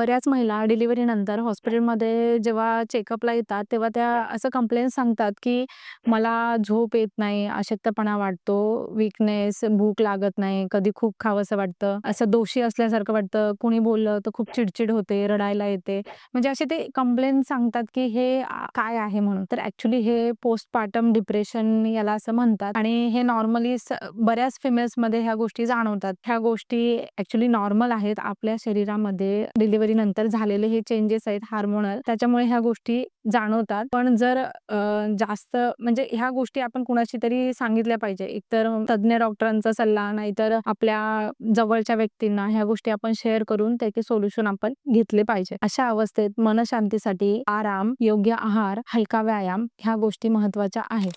बऱ्याच महिला डिलिव्हरीनंतर हॉस्पिटलमध्ये जेव्हा चेकअपला येतात, तेव्हा त्या असं कंप्लेंट सांगतात, की मला झोप येत नाही, अशक्तपणा वाटतो, वीकनेस, भूक लागत नाही, कधी खूप खावंसं वाटतं, असं दोषी असल्यासारखं वाटतं, कुणी बोललं तर खूप चिडचिड होते, रडायला येते. म्हणजे असे ते कंप्लेंट सांगतात, की हे काय आहे म्हणून. तर ॲक्चुअली हे पोस्टपार्टम डिप्रेशन याला असं म्हणतात आणि हे नॉर्मली बऱ्याच फिमेल्समध्ये ह्या गोष्टी जाणवतात. ह्या गोष्टी ॲक्चुअली नॉर्मल आहेत. आपल्या शरीरामध्ये डिलिव्हरीनंतर झालेले हे चेंजेस आहेत हार्मोनल, त्याच्यामुळे ह्या गोष्टी जाणवतात. पण जर जास्त म्हणजे ह्या गोष्टी आपण कुणाशी तरी सांगितल्या पाहिजे. एकतर तज्ञ डॉक्टरांचा सल्ला, नाहीतर आपल्या जवळच्या व्यक्तींना ह्या गोष्टी आपण शेअर करून त्याचे सोल्युशन आपण घेतले पाहिजे. अशा अवस्थेत मनशांतीसाठी आराम, योग्य आहार, हलका व्यायाम ह्या गोष्टी महत्त्वाच्या आहेत.